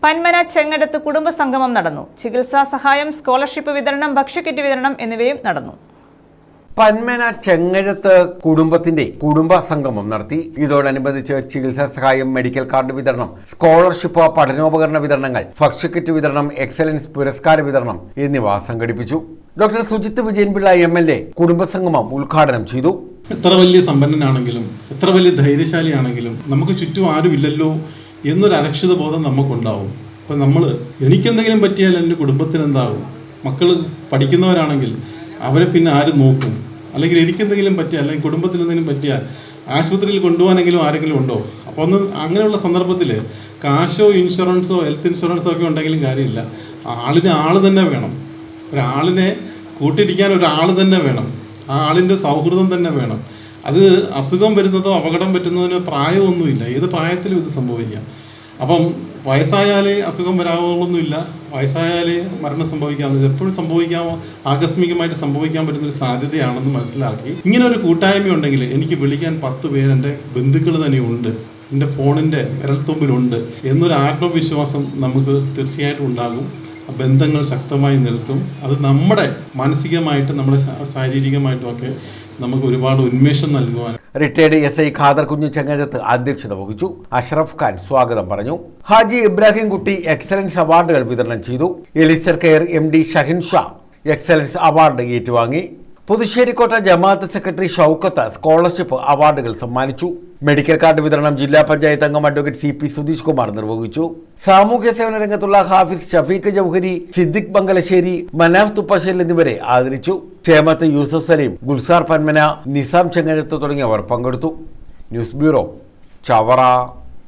പന്മന ചെങ്ങടത്ത് കുടുംബസംഗമം നടന്നു. ചികിത്സാ സഹായം, സ്കോളർഷിപ്പ് വിതരണം, ഭക്ഷ്യക്കിറ്റ് വിതരണം എന്നിവയും നടന്നു. പന്മന ചെങ്ങഴത്ത് കുടുംബത്തിന്റെ കുടുംബസംഗമം നടത്തി. ഇതോടനുബന്ധിച്ച് ചികിത്സാ സഹായം, മെഡിക്കൽ കാർഡ് വിതരണം, സ്കോളർഷിപ്പ്, പഠനോപകരണ വിതരണങ്ങൾ, ഭക്ഷ്യക്കിറ്റ് വിതരണം, എക്സലൻസ് പുരസ്കാര വിതരണം എന്നിവ സംഘടിപ്പിച്ചു. ഡോക്ടർ സുജിത് വിജയൻപിള്ള MLA കുടുംബസംഗമം ഉദ്ഘാടനം ചെയ്തു. എത്ര വലിയ സമ്പന്നനാണെങ്കിലും എത്ര വലിയ ധൈര്യശാലിയാണെങ്കിലും നമുക്ക് ചുറ്റും ആരുമില്ലല്ലോ എന്നൊരു അരക്ഷിത ബോധം നമുക്കുണ്ടാവും. അപ്പം എനിക്കെന്തെങ്കിലും പറ്റിയാൽ എൻ്റെ കുടുംബത്തിന് എന്താകും? മക്കൾ പഠിക്കുന്നവരാണെങ്കിൽ അവരെ പിന്നെ ആര് നോക്കും? അല്ലെങ്കിൽ എനിക്കെന്തെങ്കിലും പറ്റിയാൽ, അല്ലെങ്കിൽ കുടുംബത്തിന് എന്തെങ്കിലും പറ്റിയാൽ ആശുപത്രിയിൽ കൊണ്ടുപോകാനെങ്കിലും ആരെങ്കിലും ഉണ്ടോ? അപ്പോൾ അങ്ങനെയുള്ള സന്ദർഭത്തിൽ കാശോ ഇൻഷുറൻസോ ഹെൽത്ത് ഇൻഷുറൻസോ ഒക്കെ ഉണ്ടെങ്കിലും കാര്യമില്ല. ആള് തന്നെ വേണം. ഒരാളിനെ കൂട്ടിരിക്കാൻ ഒരാൾ തന്നെ വേണം. ആ ആളിൻ്റെ സൗഹൃദം തന്നെ വേണം. അത് അസുഖം വരുന്നതോ അപകടം പറ്റുന്നതിനോ പ്രായമൊന്നുമില്ല. ഏത് പ്രായത്തിലും ഇത് സംഭവിക്കാം. അപ്പം വയസ്സായാലേ അസുഖം വരാവുന്നൊന്നുമില്ല. വയസ്സായാലേ മരണം സംഭവിക്കാവുന്നത് എപ്പോഴും സംഭവിക്കാമോ, ആകസ്മികമായിട്ട് സംഭവിക്കാൻ പറ്റുന്നൊരു സാധ്യതയാണെന്ന് മനസ്സിലാക്കി ഇങ്ങനെ ഒരു കൂട്ടായ്മ ഉണ്ടെങ്കിൽ എനിക്ക് വിളിക്കാൻ 10 പേര് എൻ്റെ ബന്ധുക്കൾ തന്നെ ഉണ്ട്, എൻ്റെ ഫോണിൻ്റെ വിരൽത്തുമ്പിലുണ്ട് എന്നൊരു ആത്മവിശ്വാസം നമുക്ക് തീർച്ചയായിട്ടും ഉണ്ടാകും. ബന്ധങ്ങൾ ശക്തമായി നിൽക്കും. അത് നമ്മുടെ മാനസികമായിട്ടും നമ്മുടെ ശാരീരികമായിട്ടും ഒക്കെ നമുക്ക് ഒരുപാട് ഉന്മേഷം നൽകുവാൻ. റിട്ടയർഡ് SI ഖാദർ കുഞ്ഞു ചെങ്ങഴത്ത് അധ്യക്ഷത വഹിച്ചു. അഷ്റഫ് ഖാൻ സ്വാഗതം പറഞ്ഞു. ഹാജി ഇബ്രാഹിം കുട്ടി എക്സലൻസ് അവാർഡുകൾ വിതരണം ചെയ്തു. Elixir care MD Shaheen Shah excellence award ഏറ്റുവാങ്ങി. പുതുശ്ശേരിക്കോട്ട ജമാഅത്ത് സെക്രട്ടറി ഷൗക്കത്ത് സ്കോളർഷിപ്പ് അവാർഡുകൾ സമ്മാനിച്ചു. മെഡിക്കൽ കാർഡ് വിതരണം ജില്ലാ പഞ്ചായത്ത് അംഗം അഡ്വക്കേറ്റ് CP സുധീഷ് കുമാർ നിർവഹിച്ചു. സാമൂഹ്യ സേവന രംഗത്തുള്ള ഹാഫിസ് ഷഫീഖ് ജൗഹരി, സിദ്ദിഖ് ബംഗലശ്ശേരി, മനാഫ് തുപ്പശ്ശേരി എന്നിവരെ ആദരിച്ചു. ചേമത്ത് യൂസഫ് സലീം, ഗുൽസാർ പന്മന, നിസാം ചെങ്ങഴത്ത് തുടങ്ങിയവർ പങ്കെടുത്തു. News bureau, Chavara.